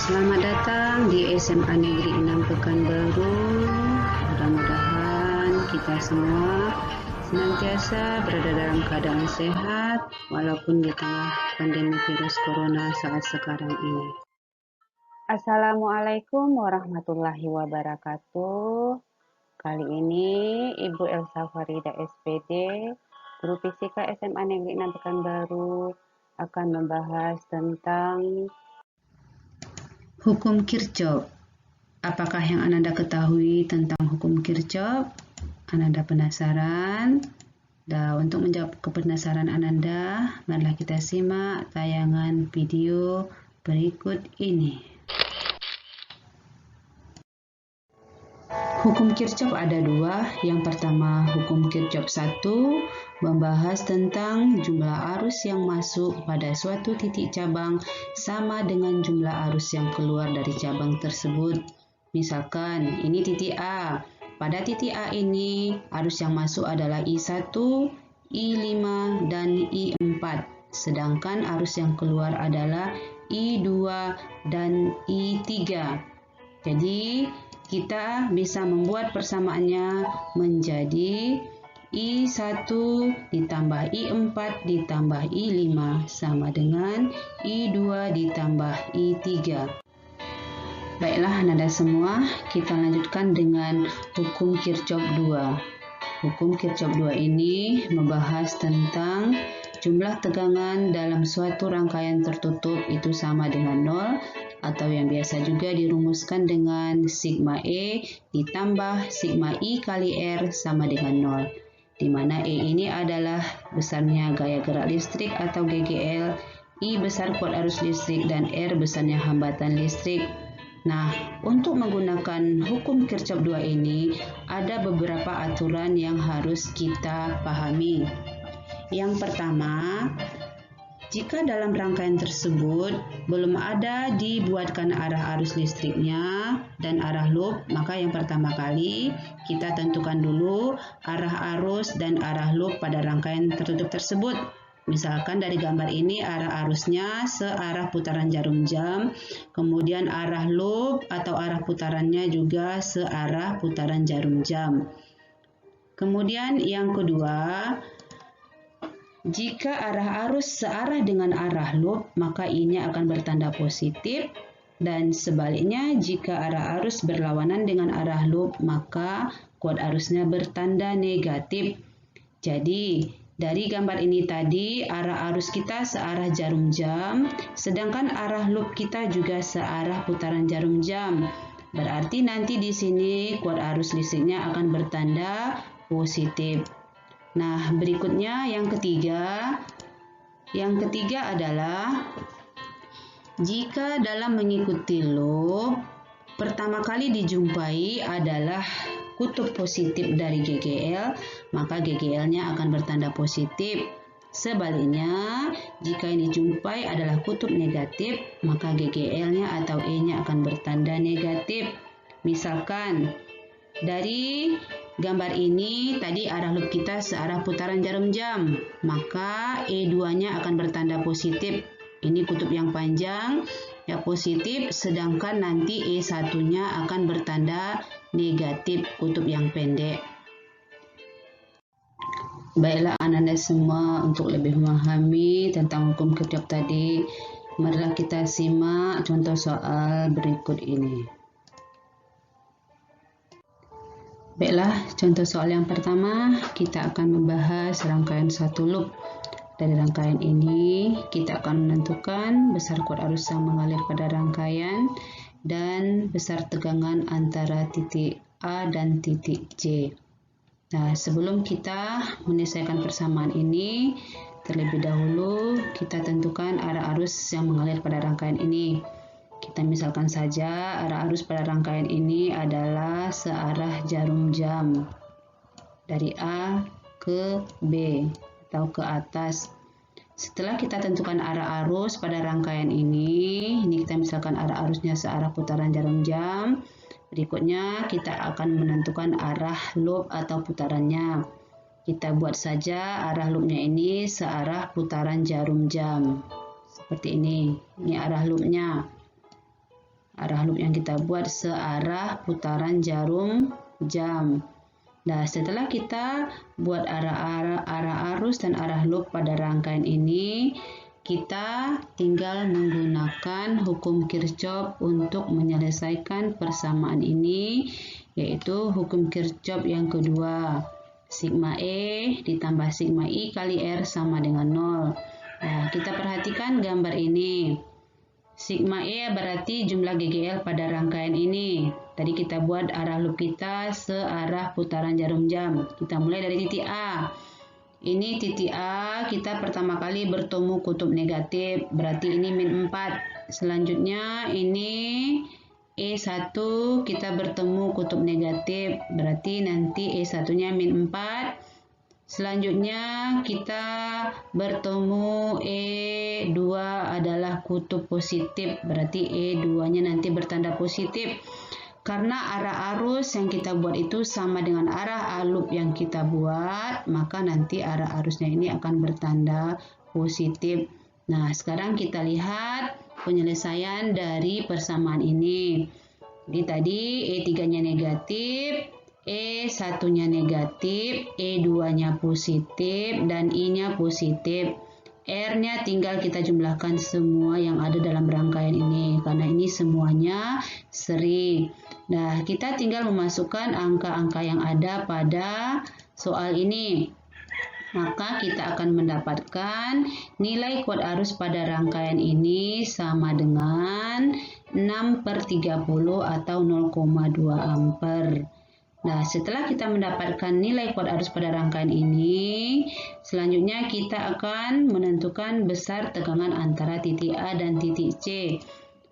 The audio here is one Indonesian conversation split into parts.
Selamat datang di SMA Negeri 6 Pekanbaru. Mudah-mudahan kita semua senantiasa berada dalam keadaan sehat walaupun di tengah pandemi virus corona saat sekarang ini. Assalamualaikum warahmatullahi wabarakatuh. Kali ini Ibu Elsa Farida SPD, Guru Fisika SMA Negeri 6 Pekanbaru akan membahas tentang hukum Kirchhoff. Apakah yang Ananda ketahui tentang hukum Kirchhoff? Ananda penasaran? Dan untuk menjawab kepenasaran Ananda, marilah kita simak tayangan video berikut ini. Hukum Kirchhoff ada dua. Yang pertama, hukum Kirchhoff 1 membahas tentang jumlah arus yang masuk pada suatu titik cabang sama dengan jumlah arus yang keluar dari cabang tersebut. Misalkan, ini titik A. Pada titik A ini, arus yang masuk adalah I1, I5, dan I4. Sedangkan arus yang keluar adalah I2 dan I3. Jadi, kita bisa membuat persamaannya menjadi I1 ditambah I4 ditambah I5 sama dengan I2 ditambah I3. Baiklah Ananda semua, kita lanjutkan dengan hukum Kirchhoff 2. Hukum Kirchhoff 2 ini membahas tentang jumlah tegangan dalam suatu rangkaian tertutup itu sama dengan 0, atau yang biasa juga dirumuskan dengan sigma E ditambah sigma I kali R sama dengan 0, di mana E ini adalah besarnya gaya gerak listrik atau GGL, I besar kuat arus listrik, dan R besarnya hambatan listrik. Nah, untuk menggunakan hukum Kirchhoff 2 ini, ada beberapa aturan yang harus kita pahami. Yang pertama, jika dalam rangkaian tersebut belum ada dibuatkan arah arus listriknya dan arah loop, maka yang pertama kali kita tentukan dulu arah arus dan arah loop pada rangkaian tertutup tersebut. Misalkan dari gambar ini arah arusnya searah putaran jarum jam, kemudian arah loop atau arah putarannya juga searah putaran jarum jam. Kemudian yang kedua, jika arah arus searah dengan arah loop, maka ini akan bertanda positif, dan sebaliknya jika arah arus berlawanan dengan arah loop, maka kuat arusnya bertanda negatif. Jadi, dari gambar ini tadi, arah arus kita searah jarum jam, sedangkan arah loop kita juga searah putaran jarum jam. Berarti nanti di sini kuat arus listriknya akan bertanda positif. Nah, berikutnya yang ketiga. Yang ketiga adalah jika dalam mengikuti loop, pertama kali dijumpai adalah kutub positif dari GGL, maka GGL-nya akan bertanda positif. Sebaliknya, jika yang dijumpai adalah kutub negatif, maka GGL-nya atau E-nya akan bertanda negatif. Misalkan, dari gambar ini tadi arah loop kita searah putaran jarum jam, maka E2-nya akan bertanda positif. Ini kutub yang panjang, ya positif, sedangkan nanti E1-nya akan bertanda negatif, kutub yang pendek. Baiklah Ananda semua, untuk lebih memahami tentang hukum Kirchhoff tadi, marilah kita simak contoh soal berikut ini. Baiklah, contoh soal yang pertama, kita akan membahas rangkaian satu loop. Dari rangkaian ini, kita akan menentukan besar kuat arus yang mengalir pada rangkaian dan besar tegangan antara titik A dan titik J. Nah, sebelum kita menyelesaikan persamaan ini, terlebih dahulu kita tentukan arah arus yang mengalir pada rangkaian ini. Kita misalkan saja arah arus pada rangkaian ini adalah searah jarum jam dari A ke B atau ke atas. Setelah kita tentukan arah arus pada rangkaian ini kita misalkan arah arusnya searah putaran jarum jam. Berikutnya kita akan menentukan arah loop atau putarannya. Kita buat saja arah loopnya ini searah putaran jarum jam. Seperti ini arah loopnya. Arah loop yang kita buat searah putaran jarum jam. Nah, setelah kita buat arah arus dan arah loop pada rangkaian ini, kita tinggal menggunakan hukum Kirchhoff untuk menyelesaikan persamaan ini, yaitu hukum Kirchhoff yang kedua. Sigma E ditambah sigma I kali R sama dengan 0. Nah, kita perhatikan gambar ini. Sigma E berarti jumlah GGL pada rangkaian ini. Tadi kita buat arah loop kita searah putaran jarum jam. Kita mulai dari titik A. Ini titik A, kita pertama kali bertemu kutub negatif, berarti ini min 4. Selanjutnya ini E1, kita bertemu kutub negatif, berarti nanti E1-nya min 4. Selanjutnya kita bertemu E2 adalah kutub positif, berarti E2-nya nanti bertanda positif. Karena arah arus yang kita buat itu sama dengan arah loop yang kita buat, maka nanti arah arusnya ini akan bertanda positif. Nah, sekarang kita lihat penyelesaian dari persamaan ini. Jadi tadi E3-nya negatif, E1-nya negatif, E2-nya positif, dan I-nya positif. R-nya tinggal kita jumlahkan semua yang ada dalam rangkaian ini, karena ini semuanya seri. Nah, kita tinggal memasukkan angka-angka yang ada pada soal ini. Maka kita akan mendapatkan nilai kuat arus pada rangkaian ini sama dengan 6/30 atau 0,2 ampere. Nah, setelah kita mendapatkan nilai kuat arus pada rangkaian ini, selanjutnya kita akan menentukan besar tegangan antara titik A dan titik C.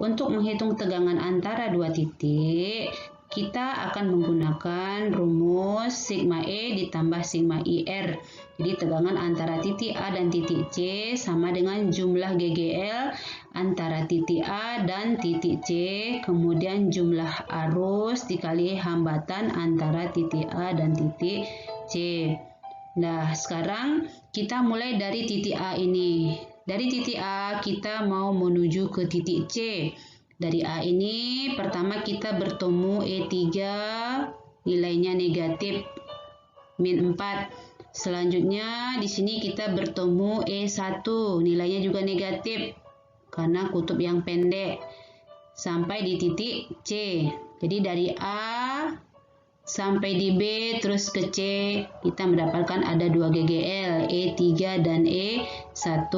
Untuk menghitung tegangan antara dua titik, kita akan menggunakan rumus sigma E ditambah sigma IR. Jadi tegangan antara titik A dan titik C sama dengan jumlah GGL antara titik A dan titik C, kemudian jumlah arus dikali hambatan antara titik A dan titik C. Nah, sekarang kita mulai dari titik A ini. Dari titik A kita mau menuju ke titik C. Dari A ini pertama kita bertemu E3, nilainya negatif min 4. Selanjutnya di sini kita bertemu E1, nilainya juga negatif karena kutub yang pendek, sampai di titik C. Jadi dari A sampai di B terus ke C, kita mendapatkan ada 2 GGL, E3 dan E1.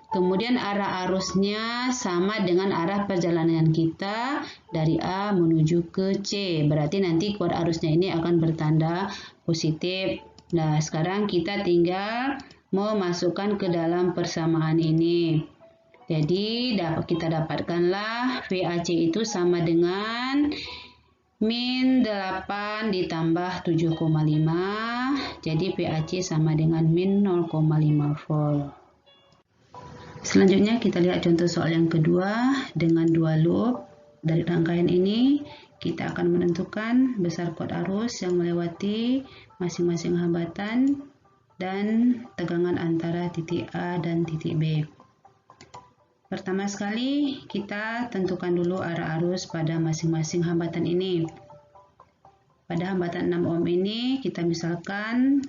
Kemudian arah arusnya sama dengan arah perjalanan kita dari A menuju ke C. Berarti nanti kuat arusnya ini akan bertanda positif. Nah, sekarang kita tinggal memasukkan ke dalam persamaan ini. Jadi kita dapatkanlah VAC itu sama dengan min 8 ditambah 7,5. Jadi VAC sama dengan min 0,5 volt. Selanjutnya kita lihat contoh soal yang kedua. Dengan dua loop dari rangkaian ini, kita akan menentukan besar kuat arus yang melewati masing-masing hambatan dan tegangan antara titik A dan titik B. Pertama sekali kita tentukan dulu arah arus pada masing-masing hambatan ini. Pada hambatan 6 ohm ini kita misalkan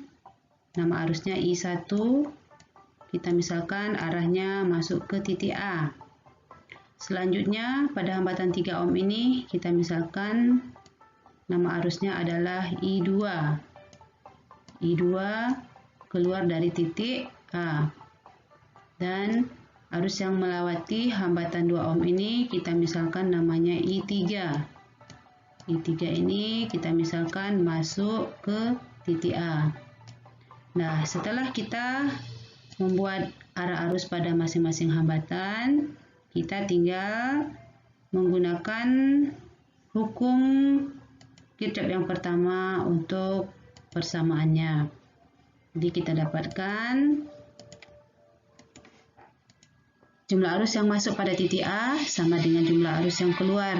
nama arusnya I1. Kita misalkan arahnya masuk ke titik A. Selanjutnya pada hambatan 3 ohm ini kita misalkan nama arusnya adalah I2. I2 keluar dari titik A. Dan arus yang melewati hambatan 2 ohm ini kita misalkan namanya I3. I3 ini kita misalkan masuk ke titik A. Nah, setelah kita membuat arah arus pada masing-masing hambatan, kita tinggal menggunakan hukum Kirchhoff yang pertama untuk persamaannya. Jadi kita dapatkan jumlah arus yang masuk pada titik A sama dengan jumlah arus yang keluar.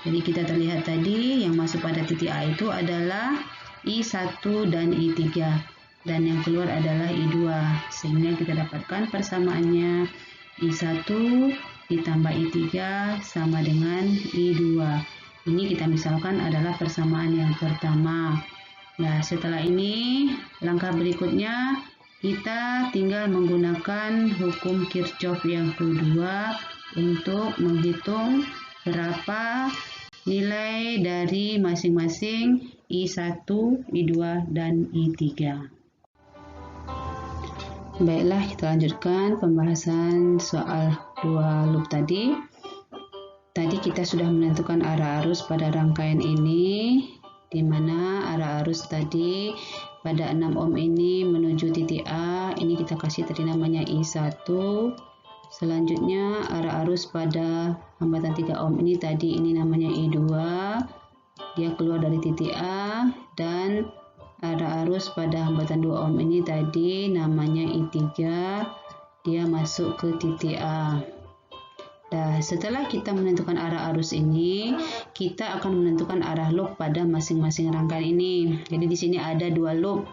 Jadi kita terlihat tadi yang masuk pada titik A itu adalah I1 dan I3. Dan yang keluar adalah I2, sehingga kita dapatkan persamaannya I1 ditambah I3 sama dengan I2. Ini kita misalkan adalah persamaan yang pertama. Nah, setelah ini langkah berikutnya kita tinggal menggunakan hukum Kirchhoff yang kedua untuk menghitung berapa nilai dari masing-masing I1, I2, dan I3. Baiklah, kita lanjutkan pembahasan soal 2 loop tadi. Tadi kita sudah menentukan arah arus pada rangkaian ini, di mana arah arus tadi pada 6 ohm ini menuju titik A, ini kita kasih tadi namanya I1. Selanjutnya arah arus pada hambatan 3 ohm ini tadi ini namanya I2, dia keluar dari titik A, dan arah arus pada hambatan 2 ohm ini tadi namanya I3, dia masuk ke titik A. Nah, setelah kita menentukan arah arus ini, kita akan menentukan arah loop pada masing-masing rangkaian ini. Jadi di sini ada 2 loop.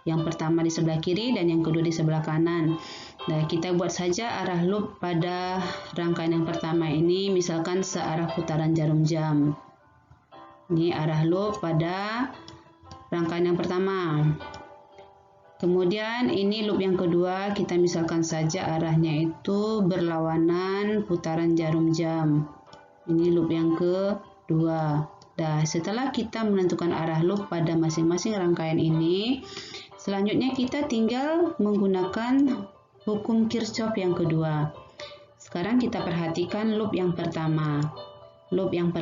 Yang pertama di sebelah kiri dan yang kedua di sebelah kanan. Nah, kita buat saja arah loop pada rangkaian yang pertama ini, misalkan searah putaran jarum jam. Ini arah loop pada rangkaian yang pertama. Kemudian ini loop yang kedua, kita misalkan saja arahnya itu berlawanan putaran jarum jam. Ini loop yang kedua. Nah, setelah kita menentukan arah loop pada masing-masing rangkaian ini, selanjutnya kita tinggal menggunakan hukum Kirchhoff yang kedua. Sekarang kita perhatikan loop yang pertama. Loop yang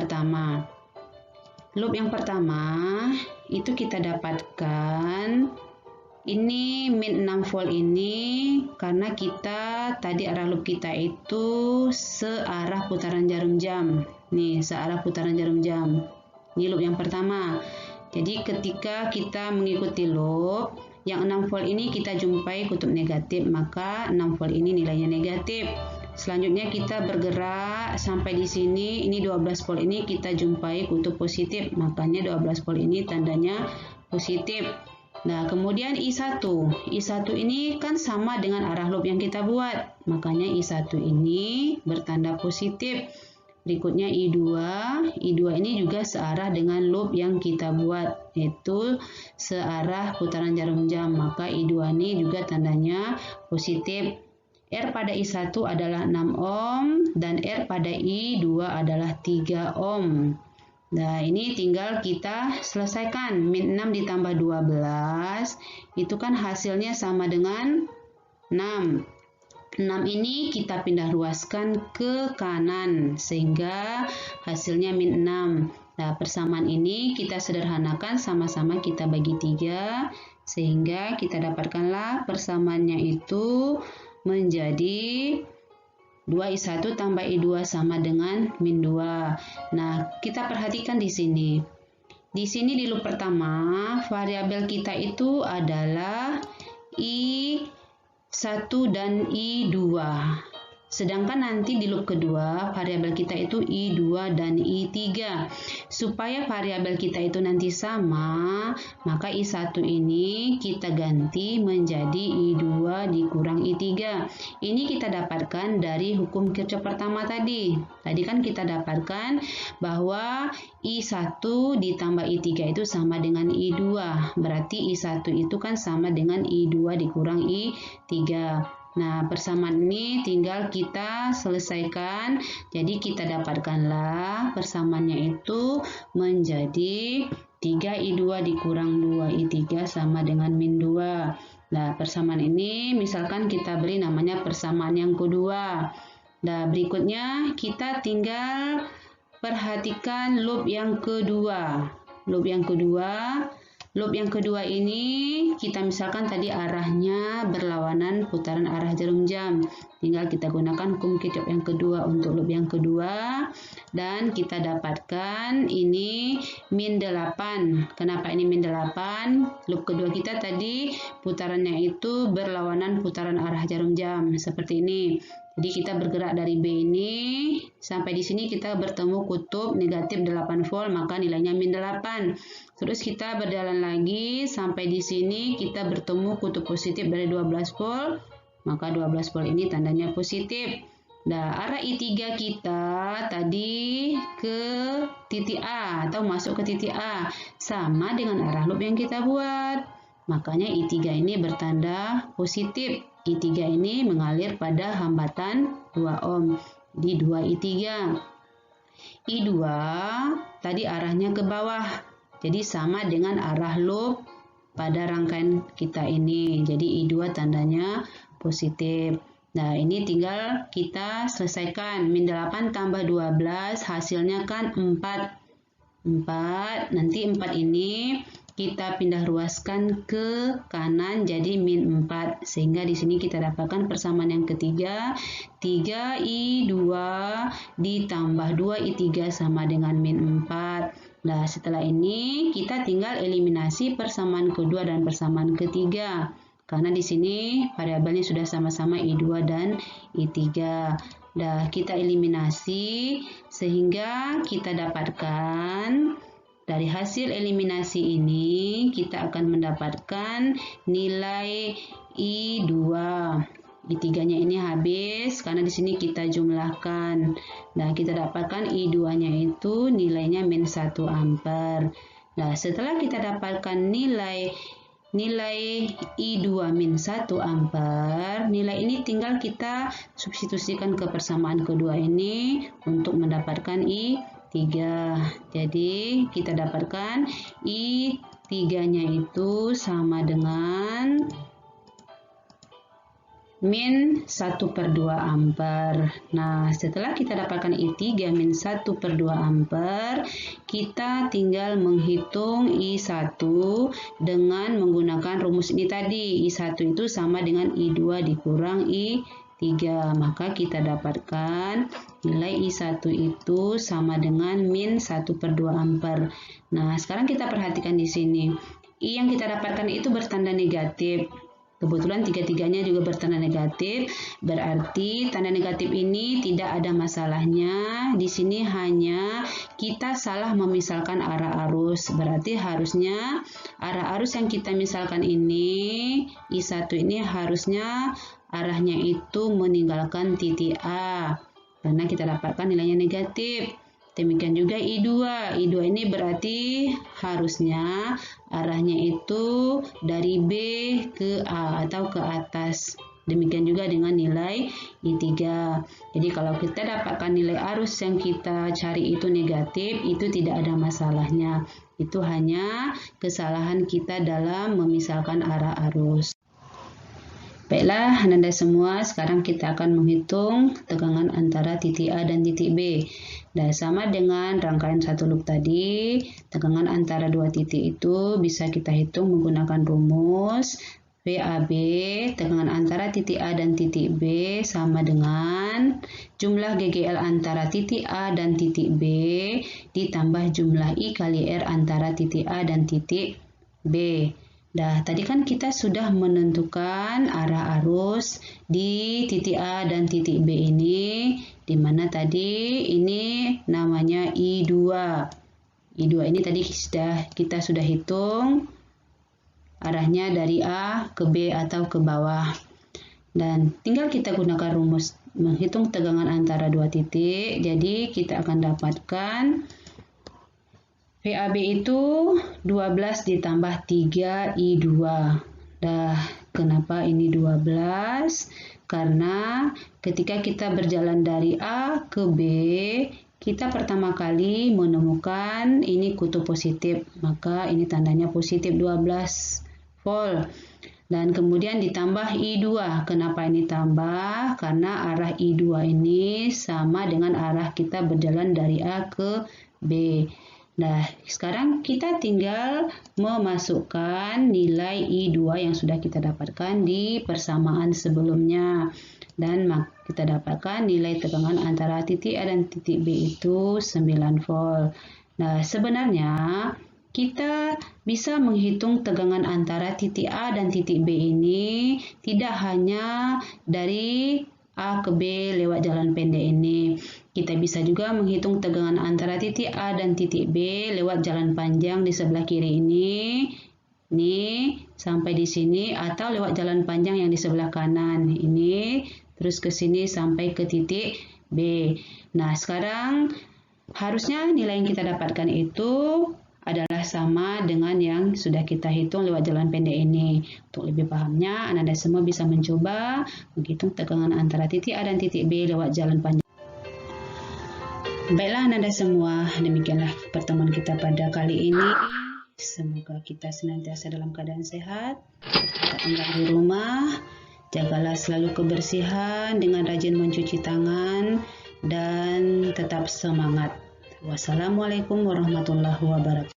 pertama itu kita dapatkan ini min 6 volt ini karena kita tadi arah loop kita itu searah putaran jarum jam. Nih, searah putaran jarum jam. Ini loop yang pertama. Jadi ketika kita mengikuti loop yang 6 volt ini kita jumpai kutub negatif, maka 6 volt ini nilainya negatif. Selanjutnya kita bergerak sampai di sini, ini 12 volt ini kita jumpai kutub positif, makanya 12 volt ini tandanya positif. Nah, kemudian I1 ini kan sama dengan arah loop yang kita buat, makanya I1 ini bertanda positif. Berikutnya I2 ini juga searah dengan loop yang kita buat, yaitu searah putaran jarum jam, maka I2 ini juga tandanya positif. R pada I1 adalah 6 ohm dan R pada I2 adalah 3 ohm. Nah, ini tinggal kita selesaikan. Min 6 ditambah 12, itu kan hasilnya sama dengan 6. 6 ini kita pindah ruaskan ke kanan, sehingga hasilnya min 6. Nah, persamaan ini kita sederhanakan, sama-sama kita bagi 3, sehingga kita dapatkanlah persamaannya itu menjadi 2I1 tambah I2 sama dengan min 2. Nah, kita perhatikan di sini. Di sini di loop pertama, variabel kita itu adalah I1 dan I2. Sedangkan nanti di loop kedua, variabel kita itu I2 dan I3. Supaya variabel kita itu nanti sama, maka I1 ini kita ganti menjadi I2 dikurang I3. Ini kita dapatkan dari hukum Kirchhoff pertama tadi. Tadi kan kita dapatkan bahwa I1 ditambah I3 itu sama dengan I2. Berarti I1 itu kan sama dengan I2 dikurang I3. Nah, persamaan ini tinggal kita selesaikan. Jadi kita dapatkanlah persamaannya itu menjadi 3I2 dikurang 2I3 sama dengan min 2. Nah, persamaan ini misalkan kita beri namanya persamaan yang kedua. Nah, berikutnya kita tinggal perhatikan loop yang kedua. Loop yang kedua ini kita misalkan tadi arahnya berlawanan putaran arah jarum jam. Tinggal kita gunakan hukum Kirchhoff yang kedua untuk loop yang kedua. Dan kita dapatkan ini min 8. Kenapa ini min 8? Loop kedua kita tadi putarannya itu berlawanan putaran arah jarum jam. Seperti ini. Jadi kita bergerak dari B ini sampai di sini kita bertemu kutub negatif 8 volt, maka nilainya min 8. Terus kita berjalan lagi sampai di sini kita bertemu kutub positif dari 12 volt, maka 12 volt ini tandanya positif. Nah, arah I3 kita tadi ke titik A atau masuk ke titik A sama dengan arah loop yang kita buat. Makanya I3 ini bertanda positif. I3 ini mengalir pada hambatan 2 ohm di 2 I3. I2 tadi arahnya ke bawah. Jadi sama dengan arah loop pada rangkaian kita ini. Jadi I2 tandanya positif. Nah, ini tinggal kita selesaikan. Min 8 tambah 12 hasilnya kan 4. 4. Nanti 4 ini kita pindah ruaskan ke kanan jadi min 4. Sehingga di sini kita dapatkan persamaan yang ketiga. 3I2 ditambah 2I3 sama dengan min 4. Nah, setelah ini kita tinggal eliminasi persamaan kedua dan persamaan ketiga. Karena di sini variabelnya sudah sama-sama I2 dan I3. Nah, kita eliminasi sehingga kita dapatkan dari hasil eliminasi ini kita akan mendapatkan nilai I2. I3-nya ini habis karena di sini kita jumlahkan. Nah, kita dapatkan I2-nya itu nilainya min 1 ampere. Nah, setelah kita dapatkan nilai I2 min 1 ampere, nilai ini tinggal kita substitusikan ke persamaan kedua ini untuk mendapatkan I3. Jadi kita dapatkan I3-nya itu sama dengan min 1/2 ampere. Nah, setelah kita dapatkan I3 min 1/2 ampere, kita tinggal menghitung I1 dengan menggunakan rumus ini tadi. I1 itu sama dengan I2 dikurang I3. Maka kita dapatkan nilai I1 itu sama dengan min 1/2 ampere. Nah, sekarang kita perhatikan di sini. I yang kita dapatkan itu bertanda negatif. Kebetulan tiga-tiganya juga bertanda negatif, berarti tanda negatif ini tidak ada masalahnya. Di sini hanya kita salah memisalkan arah arus. Berarti harusnya arah arus yang kita misalkan ini, I1 ini harusnya arahnya itu meninggalkan titik A. Karena kita dapatkan nilainya negatif. Demikian juga I2. I2 ini berarti harusnya arahnya itu dari B ke A atau ke atas. Demikian juga dengan nilai I3. Jadi kalau kita dapatkan nilai arus yang kita cari itu negatif, itu tidak ada masalahnya. Itu hanya kesalahan kita dalam memisalkan arah arus. Baiklah, Anda semua, sekarang kita akan menghitung tegangan antara titik A dan titik B. Dan sama dengan rangkaian satu loop tadi, tegangan antara dua titik itu bisa kita hitung menggunakan rumus VAB. Tegangan antara titik A dan titik B sama dengan jumlah GGL antara titik A dan titik B ditambah jumlah I kali R antara titik A dan titik B. Nah, tadi kan kita sudah menentukan arah arus di titik A dan titik B ini, di mana tadi ini namanya I2. I2 ini tadi kita sudah hitung arahnya dari A ke B atau ke bawah. Dan tinggal kita gunakan rumus menghitung tegangan antara dua titik. Jadi kita akan dapatkan VAB itu 12 ditambah 3 I2. Nah, kenapa ini 12? Karena ketika kita berjalan dari A ke B, kita pertama kali menemukan ini kutub positif. Maka ini tandanya positif 12 volt. Dan kemudian ditambah I2. Kenapa ini tambah? Karena arah I2 ini sama dengan arah kita berjalan dari A ke B. Nah, sekarang kita tinggal memasukkan nilai I2 yang sudah kita dapatkan di persamaan sebelumnya. Dan kita dapatkan nilai tegangan antara titik A dan titik B itu 9 volt. Nah, sebenarnya kita bisa menghitung tegangan antara titik A dan titik B ini tidak hanya dari A ke B lewat jalan pendek ini. Kita bisa juga menghitung tegangan antara titik A dan titik B lewat jalan panjang di sebelah kiri ini sampai di sini, atau lewat jalan panjang yang di sebelah kanan ini terus ke sini sampai ke titik B. Nah, sekarang harusnya nilai yang kita dapatkan itu adalah sama dengan yang sudah kita hitung lewat jalan pendek ini. Untuk lebih pahamnya, Anda semua bisa mencoba menghitung tegangan antara titik A dan titik B lewat jalan panjang. Baiklah Anda semua, demikianlah pertemuan kita pada kali ini. Semoga kita senantiasa dalam keadaan sehat, tetap tinggal di rumah, jagalah selalu kebersihan dengan rajin mencuci tangan, dan tetap semangat. Wassalamualaikum warahmatullahi wabarakatuh.